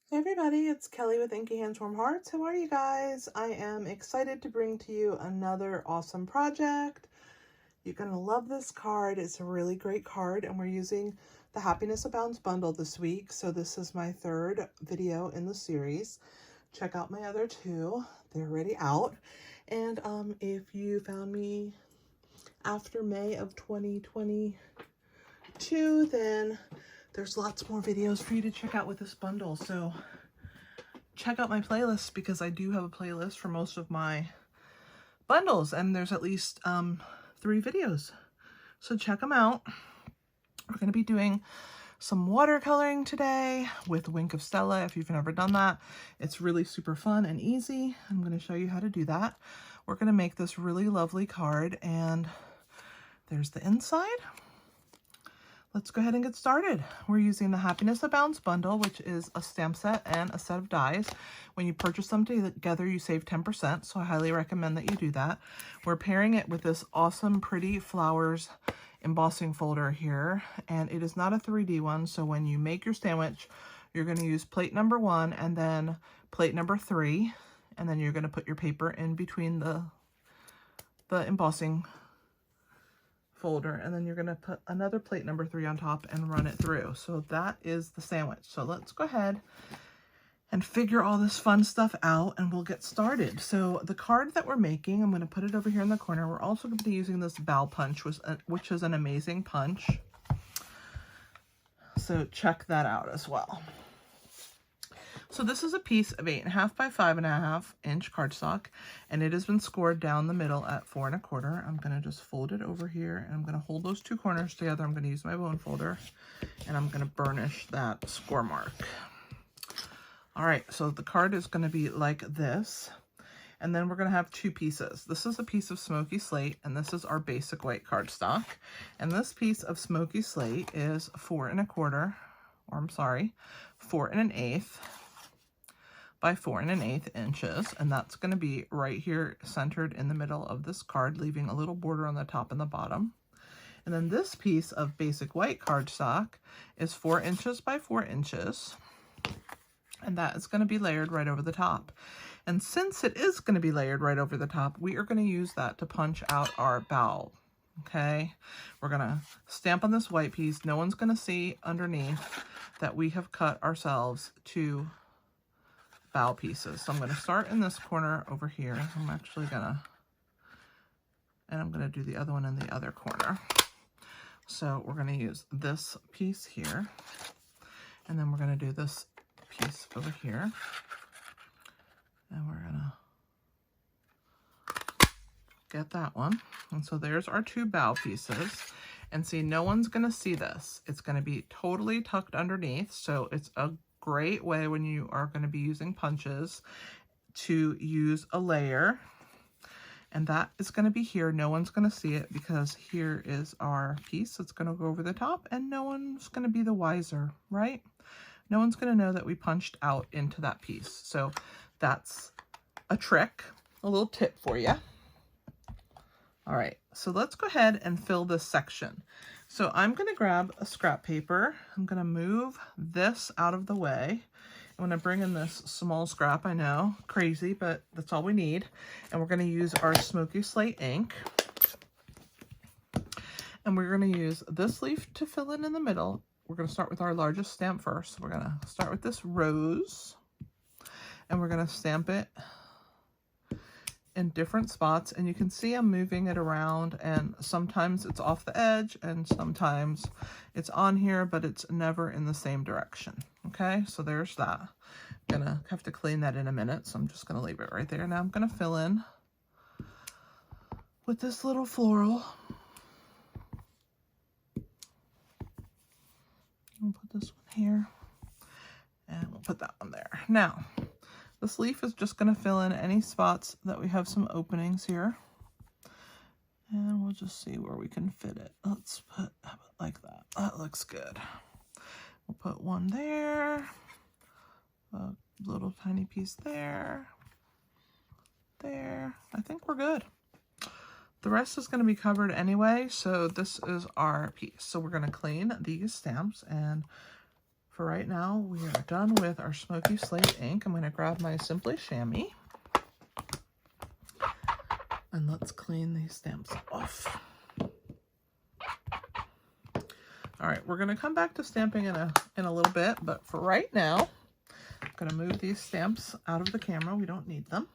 Hey everybody, it's Kelly with Inky Hands Warm Hearts. How are you guys? I am excited to bring to you another awesome project. You're going to love this card. It's a really great card, and we're using the Happiness Abounds Bundle this week. So this is my third video in the series. Check out my other two. They're already out. And if you found me after May of 2022, then there's lots more videos for you to check out with this bundle. So check out my playlist, because I do have a playlist for most of my bundles, and there's at least 3 videos. So check them out. We're going to be doing some watercoloring today with Wink of Stella. If you've never done that, it's really super fun and easy. I'm going to show you how to do that. We're going to make this really lovely card, and there's the inside. Let's go ahead and get started. We're using the Happiness Abounds Bundle, which is a stamp set and a set of dies. When you purchase them together, you save 10%, so I highly recommend that you do that. We're pairing it with this awesome Pretty Flowers embossing folder here, and it is not a 3D one, so when you make your sandwich, you're going to use plate number 1 and then plate number 3, and then you're going to put your paper in between the embossing folder, and then you're going to put another plate number 3 on top and run it through. So that is the sandwich. So let's go ahead and figure all this fun stuff out, and we'll get started. So the card that we're making, I'm going to put it over here in the corner. We're also going to be using this bow punch, which is an amazing punch. So check that out as well. So this is a piece of 8.5 by 5.5 inch cardstock, and it has been scored down the middle at 4 1/4. I'm going to just fold it over here, and I'm going to hold those 2 corners together. I'm going to use my bone folder, and I'm going to burnish that score mark. All right, so the card is going to be like this, and then we're going to have 2 pieces. This is a piece of smoky slate, and this is our basic white cardstock. And this piece of smoky slate is 4 1/4, or I'm sorry, 4 1/8 by 4 1/8 inches, and that's going to be right here centered in the middle of this card, leaving a little border on the top and the bottom. And then this piece of basic white cardstock is 4 inches by 4 inches, and that is going to be layered right over the top. And since it is going to be layered right over the top, we are going to use that to punch out our bow. Okay, we're going to stamp on this white piece. No one's going to see underneath that we have cut ourselves 2 bow pieces. So I'm going to start in this corner over here. I'm actually going to do the other one in the other corner. So we're going to use this piece here, and then we're going to do this piece over here, and we're going to get that one. And so there's our 2 bow pieces, and see, no one's going to see this. It's going to be totally tucked underneath, so it's a great way when you are going to be using punches to use a layer, and that is going to be here. No one's going to see it, because here is our piece that's going to go over the top, and no one's going to be the wiser, right? No one's going to know that we punched out into that piece. So that's a trick, a little tip for you. All right, so let's go ahead and fill this section. So I'm going to grab a scrap paper. I'm going to move this out of the way. I'm going to bring in this small scrap. I know, crazy, but that's all we need. And we're going to use our smoky slate ink. And we're going to use this leaf to fill in the middle. We're going to start with our largest stamp first. So we're going to start with this rose, and we're going to stamp it in different spots, and you can see I'm moving it around, and sometimes it's off the edge and sometimes it's on here, but it's never in the same direction. Okay, so there's that. I'm gonna have to clean that in a minute, so I'm just gonna leave it right there. Now I'm gonna fill in with this little floral. I'll put this one here, and we'll put that one there. Now this leaf is just going to fill in any spots that we have some openings here. And we'll just see where we can fit it. Let's put it like that. That looks good. We'll put one there. A little tiny piece there. There. I think we're good. The rest is going to be covered anyway, so this is our piece. So we're going to clean these stamps, and for right now, we are done with our Smoky Slate ink. I'm going to grab my Simply Chamois. And let's clean these stamps off. All right, we're going to come back to stamping in a little bit, but for right now, I'm going to move these stamps out of the camera. We don't need them.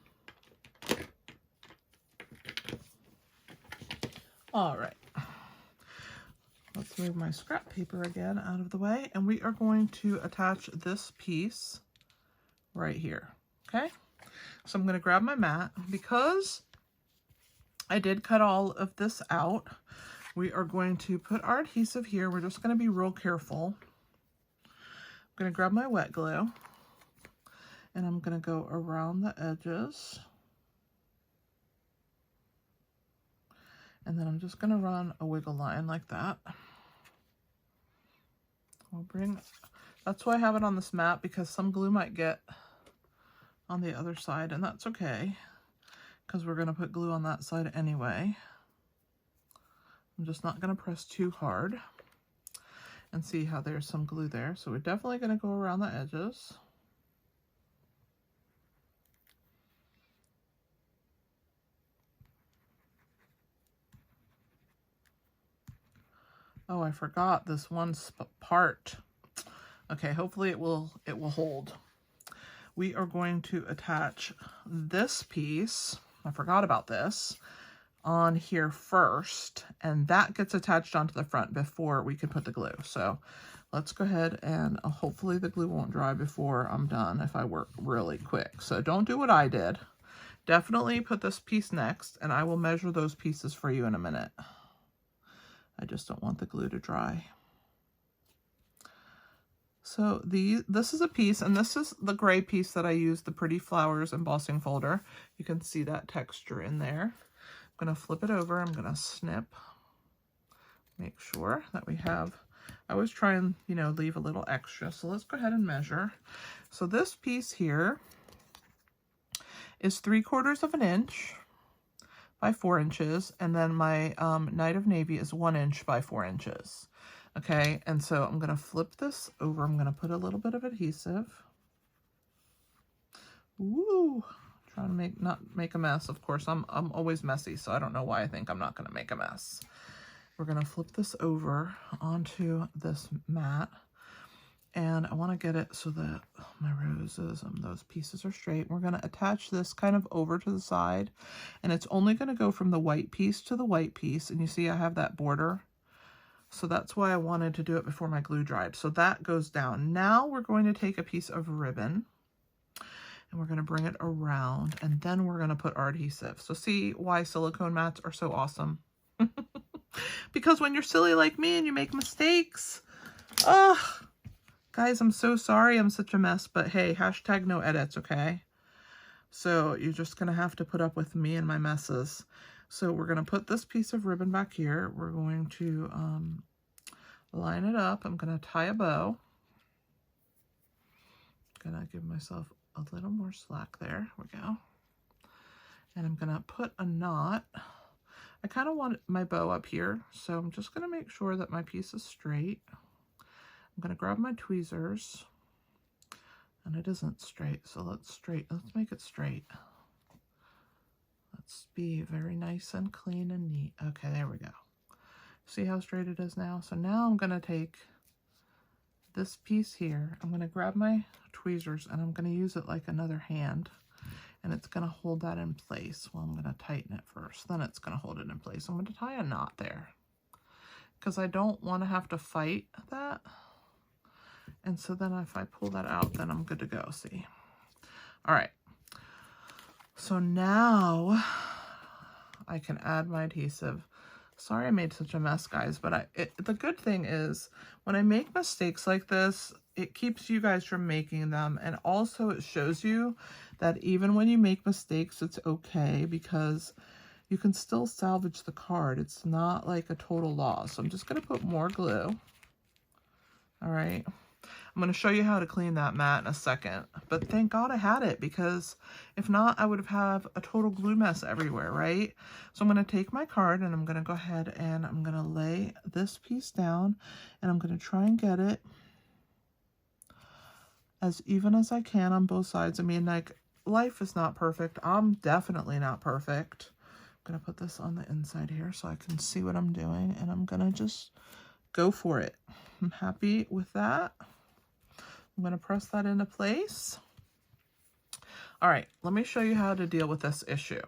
All right. Let's move my scrap paper again out of the way, and we are going to attach this piece right here, okay? So I'm going to grab my mat. Because I did cut all of this out, we are going to put our adhesive here. We're just going to be real careful. I'm going to grab my wet glue, and I'm going to go around the edges. And then I'm just going to run a wiggle line like that. That's why I have it on this mat, because some glue might get on the other side, and that's okay, because we're going to put glue on that side anyway. I'm just not going to press too hard, and see how there's some glue there. So we're definitely going to go around the edges. Oh, I forgot this one part. Okay, hopefully it will hold. We are going to attach this piece, I forgot about this, on here first, and that gets attached onto the front before we can put the glue. So let's go ahead, and hopefully the glue won't dry before I'm done if I work really quick. So don't do what I did. Definitely put this piece next, and I will measure those pieces for you in a minute. I just don't want the glue to dry. So this is a piece, and this is the gray piece that I used, the Pretty Flowers embossing folder. You can see that texture in there. I'm going to flip it over. I'm going to snip. Make sure that we have, I always try and, you know, leave a little extra. So let's go ahead and measure. So this piece here is 3/4 of an inch by 4 inches, and then my Night of Navy is 1 inch by 4 inches. Okay, and so I'm going to flip this over. I'm going to put a little bit of adhesive. Ooh, trying to not make a mess. Of course, I'm always messy, so I don't know why I think I'm not going to make a mess. We're going to flip this over onto this mat, and I want to get it so that my roses and those pieces are straight. We're going to attach this kind of over to the side, and it's only going to go from the white piece to the white piece, and you see I have that border. So that's why I wanted to do it before my glue dried. So that goes down. Now we're going to take a piece of ribbon, and we're going to bring it around, and then we're going to put our adhesive. So see why silicone mats are so awesome? Because when you're silly like me and you make mistakes, oh, guys, I'm so sorry I'm such a mess, but hey, hashtag no edits, okay? So you're just going to have to put up with me and my messes. So we're going to put this piece of ribbon back here. We're going to line it up. I'm going to tie a bow. I'm going to give myself a little more slack there. We go. And I'm going to put a knot. I kind of want my bow up here, so I'm just going to make sure that my piece is straight. I'm going to grab my tweezers, and it isn't straight, so let's make it straight. Let's be very nice and clean and neat. Okay, there we go. See how straight it is now? So now I'm going to take this piece here. I'm going to grab my tweezers, and I'm going to use it like another hand, and it's going to hold that in place. Well, I'm going to tighten it first, then it's going to hold it in place. I'm going to tie a knot there because I don't want to have to fight that. And so then if I pull that out, then I'm good to go. See? All right. So now I can add my adhesive. Sorry I made such a mess, guys, but the good thing is when I make mistakes like this, it keeps you guys from making them, and also it shows you that even when you make mistakes, it's okay, because you can still salvage the card. It's not like a total loss. So I'm just going to put more glue. All right. I'm going to show you how to clean that mat in a second, but thank God I had it, because if not, I would have a total glue mess everywhere, right? So I'm going to take my card, and I'm going to go ahead and I'm going to lay this piece down, and I'm going to try and get it as even as I can on both sides. I mean, like, life is not perfect. I'm definitely not perfect. I'm gonna put this on the inside here so I can see what I'm doing, and I'm gonna just go for it. I'm happy with that. I'm gonna press that into place. All right, let me show you how to deal with this issue.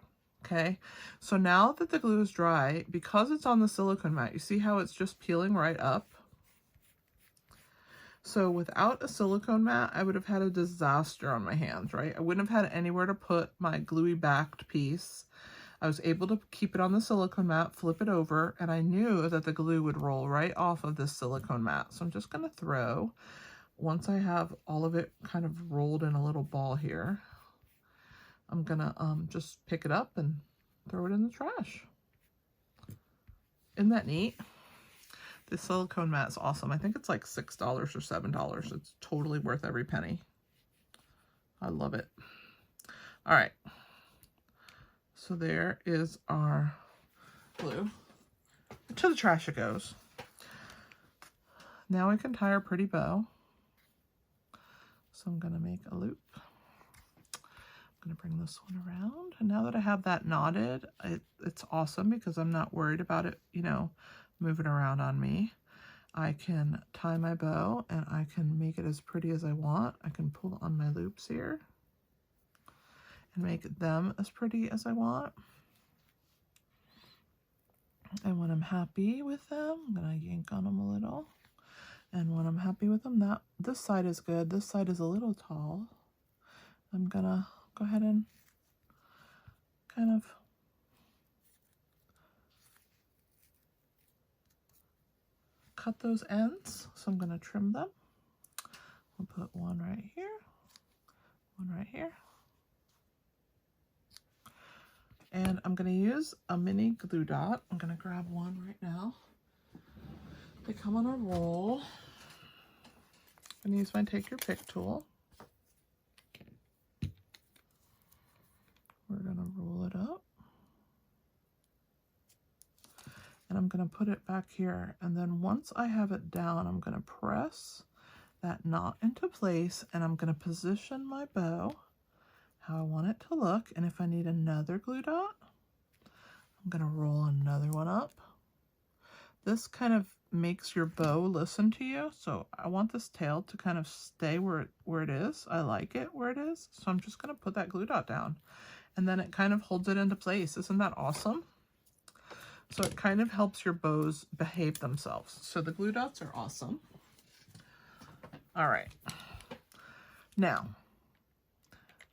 Okay, so now that the glue is dry, because it's on the silicone mat, you see how it's just peeling right up? So without a silicone mat, I would have had a disaster on my hands, right? I wouldn't have had anywhere to put my gluey backed piece. I was able to keep it on the silicone mat, flip it over, and I knew that the glue would roll right off of this silicone mat. So I'm just gonna throw, once I have all of it kind of rolled in a little ball here, I'm gonna just pick it up and throw it in the trash. Isn't that neat? This silicone mat is awesome. I think it's like $6 or $7. It's totally worth every penny. I love it. All right. So there is our glue. To the trash it goes. Now we can tie our pretty bow. So I'm gonna make a loop. I'm gonna bring this one around. And now that I have that knotted, it's awesome because I'm not worried about it, you know, moving around on me. I can tie my bow and I can make it as pretty as I want. I can pull on my loops here and make them as pretty as I want. And when I'm happy with them, I'm gonna yank on them a little. And when I'm happy with them, this side is good. This side is a little tall. I'm gonna go ahead and kind of cut those ends. So I'm gonna trim them. I'll put one right here, one right here. And I'm gonna use a mini glue dot. I'm gonna grab one right now. They come on a roll. I'm gonna use my Take Your Pick tool. We're gonna roll it up. And I'm gonna put it back here. And then once I have it down, I'm gonna press that knot into place and I'm gonna position my bow how I want it to look. And if I need another glue dot, I'm gonna roll another one up. This kind of makes your bow listen to you. So I want this tail to kind of stay where it is. I like it where it is. So I'm just gonna put that glue dot down and then it kind of holds it into place. Isn't that awesome? So it kind of helps your bows behave themselves. So the glue dots are awesome. All right. Now,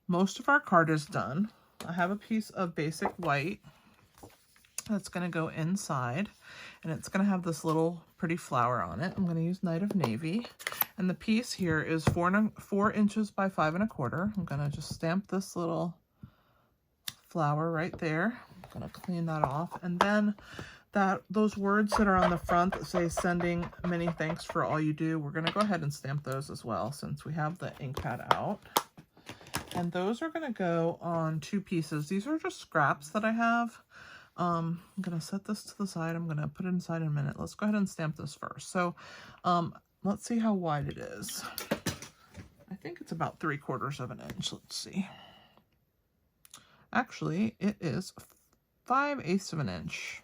most of our card is done. I have a piece of basic white that's going to go inside, and it's going to have this little pretty flower on it. I'm going to use Night of Navy, and the piece here is 4 inches by 5 1/4. I'm going to just stamp this little flower right there. I'm going to clean that off, and then those words that are on the front that say "sending many thanks for all you do," we're going to go ahead and stamp those as well since we have the ink pad out. And those are going to go on 2 pieces. These are just scraps that I have. I'm going to set this to the side. I'm going to put it inside in a minute. Let's go ahead and stamp this first. So let's see how wide it is. I think it's about 3/4 of an inch. Let's see. Actually, it is 5/8 of an inch.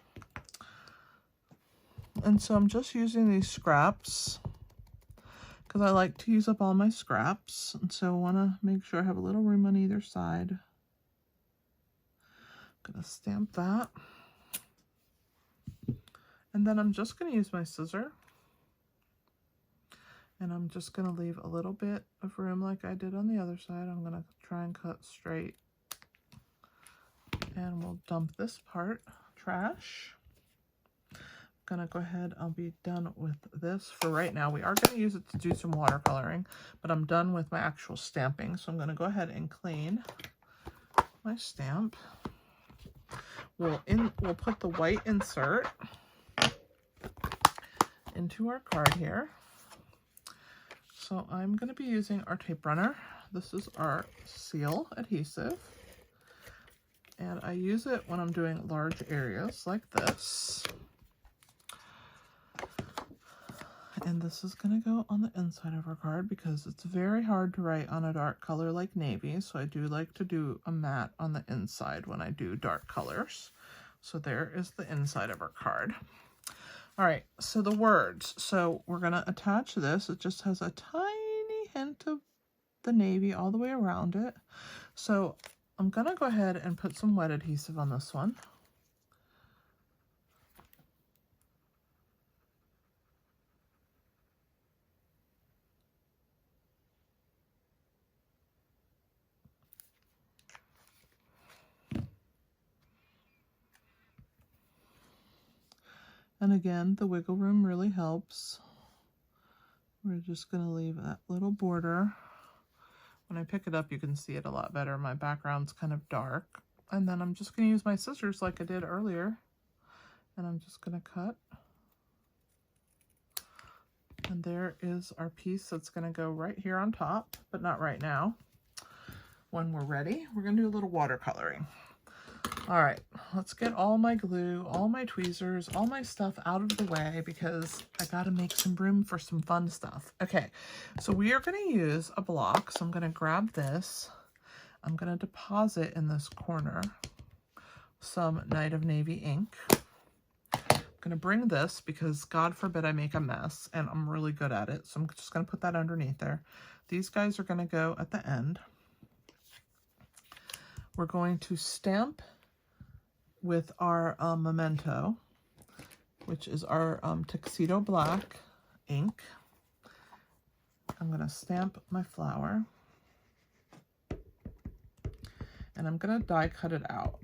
And so I'm just using these scraps because I like to use up all my scraps. And so I want to make sure I have a little room on either side. I'm going to stamp that. And then I'm just going to use my scissor. And I'm just going to leave a little bit of room like I did on the other side. I'm going to try and cut straight. And we'll dump this part, trash. I'm going to go ahead, I'll be done with this for right now. We are going to use it to do some watercoloring, but I'm done with my actual stamping. So I'm going to go ahead and clean my stamp. We'll put the white insert into our card here. So I'm going to be using our tape runner. This is our seal adhesive. And I use it when I'm doing large areas like this. And this is going to go on the inside of our card because it's very hard to write on a dark color like navy. So I do like to do a matte on the inside when I do dark colors. So there is the inside of our card. All right, so the words. So we're going to attach this. It just has a tiny hint of the navy all the way around it. So I'm going to go ahead and put some wet adhesive on this one. And again, the wiggle room really helps. We're just going to leave that little border. When I pick it up, you can see it a lot better. My background's kind of dark. And then I'm just going to use my scissors like I did earlier. And I'm just going to cut. And there is our piece that's going to go right here on top, but not right now. When we're ready, we're going to do a little watercoloring. All right, let's get all my glue, all my tweezers, all my stuff out of the way because I got to make some room for some fun stuff. Okay, so we are going to use a block. So I'm going to grab this. I'm going to deposit in this corner some Night of Navy ink. I'm going to bring this because God forbid I make a mess, and I'm really good at it. So I'm just going to put that underneath there. These guys are going to go at the end. We're going to stamp with our Memento, which is our Tuxedo Black ink. I'm going to stamp my flower. And I'm going to die cut it out.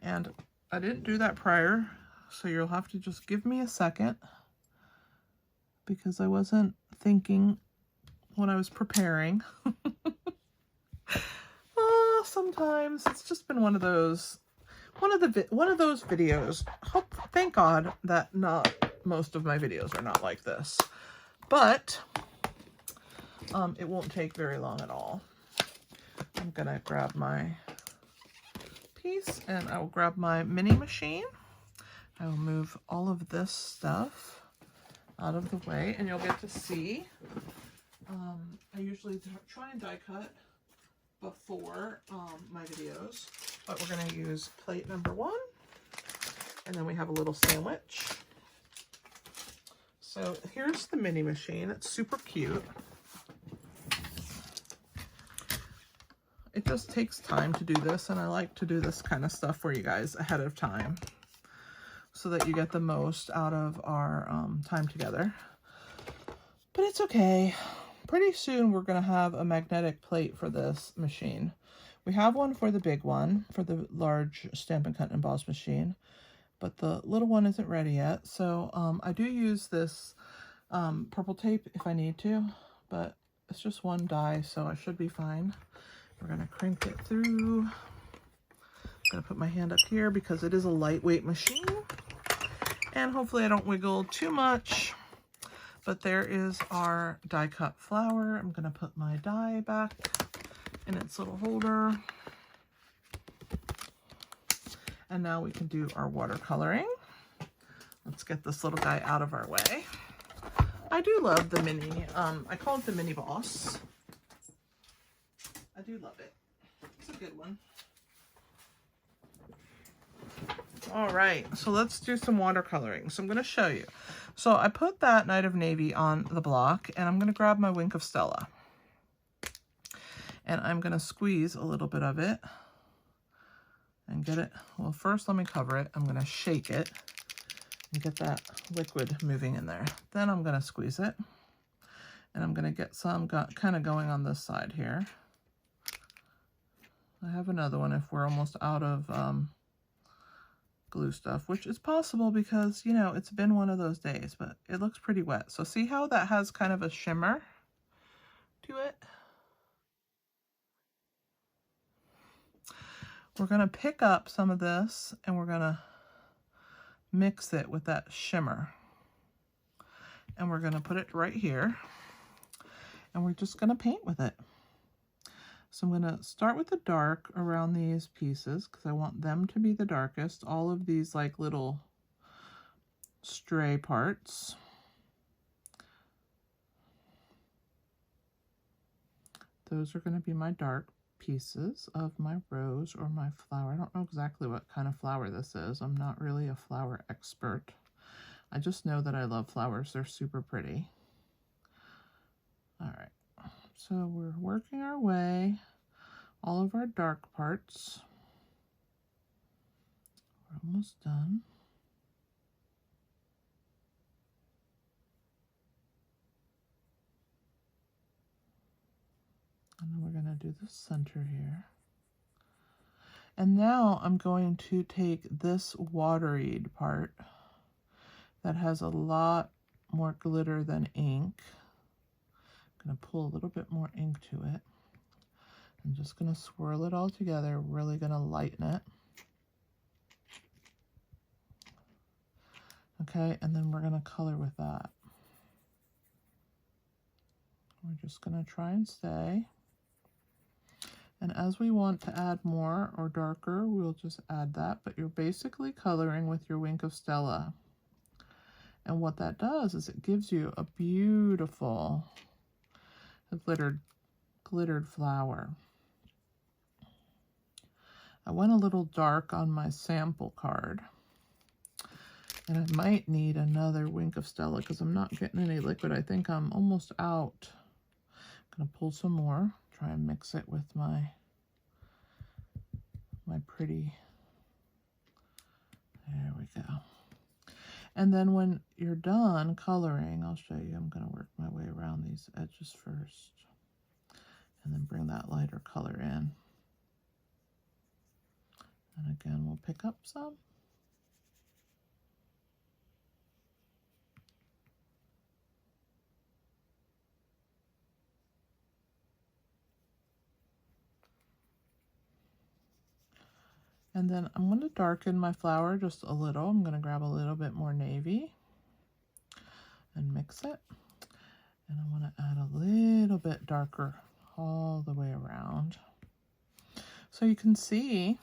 And I didn't do that prior, so you'll have to just give me a second because I wasn't thinking when I was preparing. Sometimes it's just been one of those videos. Thank God that not most of my videos are not like this, but it won't take very long at all. I'm gonna grab my piece and I will grab my mini machine. I will move all of this stuff out of the way and you'll get to see. I usually try and die cut before my videos, but we're going to use plate number 1, and then we have a little sandwich. So here's the mini machine. It's super cute. It just takes time to do this, and I like to do this kind of stuff for you guys ahead of time so that you get the most out of our time together. But it's okay. Pretty soon we're going to have a magnetic plate for this machine. We have one for the big one, for the large Stampin' Cut and Emboss machine, but the little one isn't ready yet. So I do use this purple tape if I need to, but it's just one die, so I should be fine. We're going to crank it through. I'm going to put my hand up here because it is a lightweight machine, and hopefully I don't wiggle too much. But there is our die cut flower. I'm going to put my die back in its little holder. And now we can do our watercoloring. Let's get this little guy out of our way. I do love the mini, I call it the Mini Boss. I do love it. It's a good one. All right, so let's do some watercoloring. So I'm going to show you. So I put that Night of Navy on the block, and I'm going to grab my Wink of Stella. And I'm going to squeeze a little bit of it and get it. Well, first let me cover it. I'm going to shake it and get that liquid moving in there. Then I'm going to squeeze it. And I'm going to get some kind of going on this side here. I have another one if we're almost out of glue stuff, which is possible because, you know, it's been one of those days, but it looks pretty wet. So see how that has kind of a shimmer to it? We're going to pick up some of this and we're going to mix it with that shimmer. And we're going to put it right here. And we're just going to paint with it. So I'm going to start with the dark around these pieces because I want them to be the darkest. All of these like little stray parts. Those are going to be my dark pieces of my rose or my flower. I don't know exactly what kind of flower this is. I'm not really a flower expert. I just know that I love flowers. They're super pretty. All right, so we're working our way, all of our dark parts. We're almost done. And then we're going to do the center here. And now I'm going to take this wateried part that has a lot more glitter than ink. I'm going to pull a little bit more ink to it. I'm just going to swirl it all together, really going to lighten it. Okay, and then we're going to color with that. We're just going to try and stay. And as we want to add more or darker, we'll just add that. But you're basically coloring with your Wink of Stella. And what that does is it gives you a beautiful glittered flower. I went a little dark on my sample card. And I might need another Wink of Stella because I'm not getting any liquid. I think I'm almost out. I'm going to pull some more, try and mix it with my pretty. There we go. And then when you're done coloring, I'll show you. I'm going to work my way around these edges first. And then bring that lighter color in. And again, we'll pick up some. And then I'm going to darken my flower just a little. I'm going to grab a little bit more navy and mix it. And I want to add a little bit darker all the way around. So you can see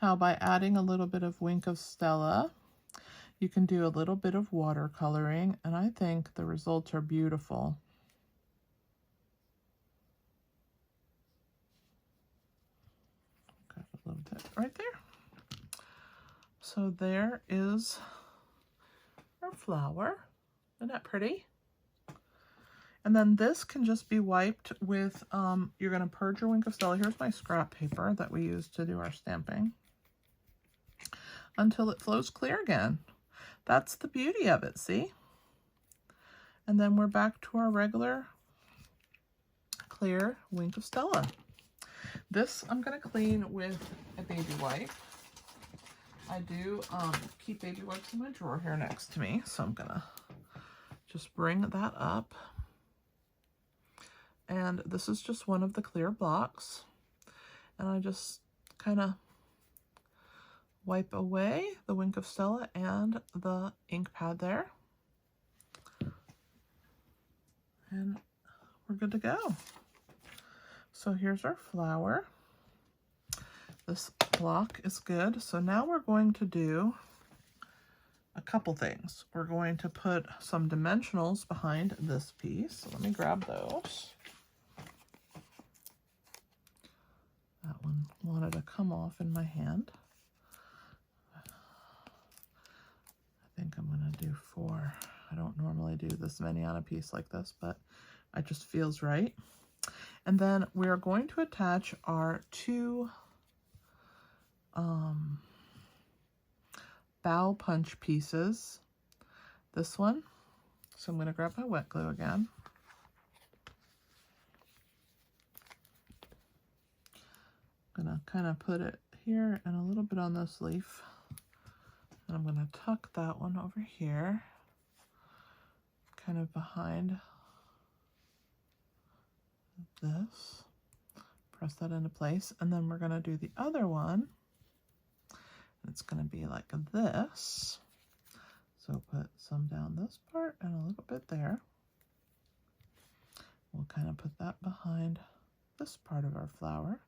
how by adding a little bit of Wink of Stella, you can do a little bit of watercoloring, and I think the results are beautiful. Got a little bit right there. So there is our flower. Isn't that pretty? And then this can just be wiped with, you're going to purge your Wink of Stella. Here's my scrap paper that we use to do our stamping, until it flows clear again. That's the beauty of it, see? And then we're back to our regular clear Wink of Stella. This I'm going to clean with a baby wipe. I do keep baby wipes in my drawer here next to me, so I'm going to just bring that up. And this is just one of the clear blocks. And I just kind of wipe away the Wink of Stella and the ink pad there. And we're good to go. So here's our flower. This block is good. So now we're going to do a couple things. We're going to put some dimensionals behind this piece. So let me grab those. That one wanted to come off in my hand. I think I'm going to do 4. I don't normally do this many on a piece like this, but it just feels right. And then we are going to attach our 2 bow punch pieces. This one. So I'm going to grab my wet glue again. I'm going to kind of put it here and a little bit on this leaf. And I'm going to tuck that one over here, kind of behind this. Press that into place. And then we're going to do the other one. It's going to be like this. So put some down this part and a little bit there. We'll kind of put that behind this part of our flower.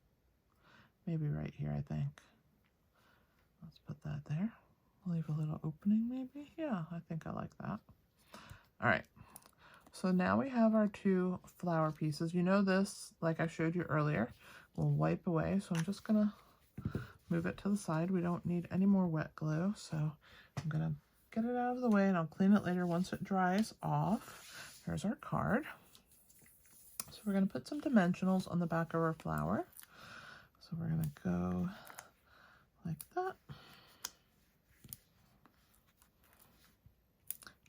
Maybe right here, I think. Let's put that there. leave a little opening maybe. Yeah, I think I like that. All right. So now we have our 2 flower pieces. You know this, like I showed you earlier, will wipe away. So I'm just gonna move it to the side. We don't need any more wet glue. So I'm gonna get it out of the way and I'll clean it later once it dries off. Here's our card. So we're gonna put some dimensionals on the back of our flower. So we're gonna go like that.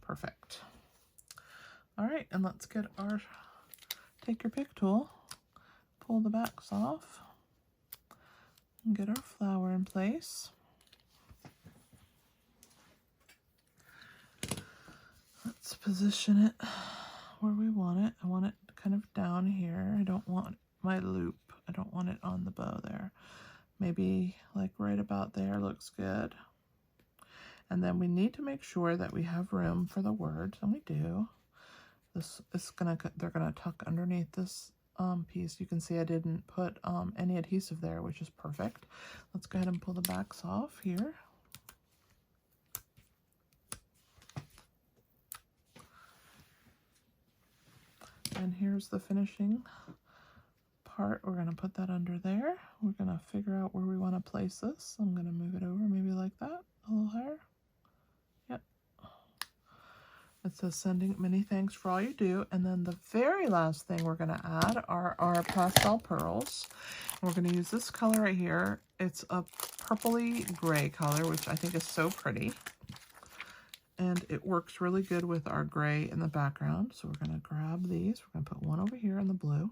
Perfect. All right, and let's get our, take your pick tool, pull the backs off, and get our flower in place. Let's position it where we want it. I want it kind of down here. I don't want my loop. I don't want it on the bow there. Maybe like right about there looks good. And then we need to make sure that we have room for the words, and we do. This is they're gonna tuck underneath this piece. You can see I didn't put any adhesive there, which is perfect. Let's go ahead and pull the backs off here. And here's the finishing part. We're gonna put that under there. We're gonna figure out where we want to place this. I'm gonna move it over maybe like that, a little higher. Yep. It says sending many thanks for all you do. And then the very last thing we're gonna add are our pastel pearls. We're gonna use this color right here. It's a purpley gray color, which I think is so pretty. And it works really good with our gray in the background. So we're gonna grab these. We're gonna put one over here in the blue.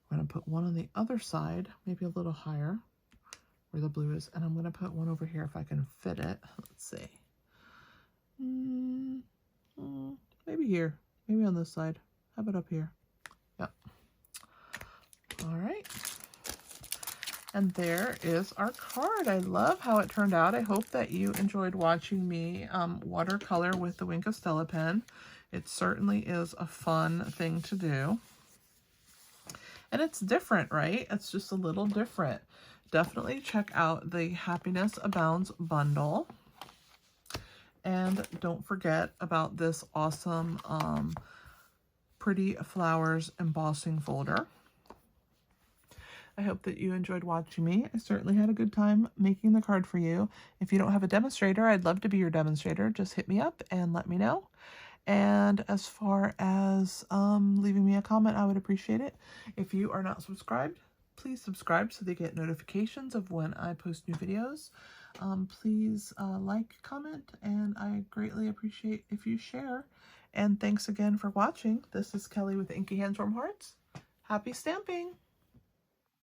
We're gonna put one on the other side, maybe a little higher where the blue is. And I'm gonna put one over here if I can fit it. Let's see. Maybe here, maybe on this side. How about up here? Yep. All right. And there is our card. I love how it turned out. I hope that you enjoyed watching me watercolor with the Wink of Stella pen. It certainly is a fun thing to do. And it's different, right? It's just a little different. Definitely check out the Happiness Abounds Bundle. And don't forget about this awesome Pretty Flowers embossing folder. I hope that you enjoyed watching me. I certainly had a good time making the card for you. If you don't have a demonstrator, I'd love to be your demonstrator. Just hit me up and let me know. And as far as leaving me a comment, I would appreciate it. If you are not subscribed, please subscribe so they get notifications of when I post new videos. Please like, comment, and I greatly appreciate if you share. And thanks again for watching. This is Kelly with Inky Hands Warm Hearts. Happy stamping!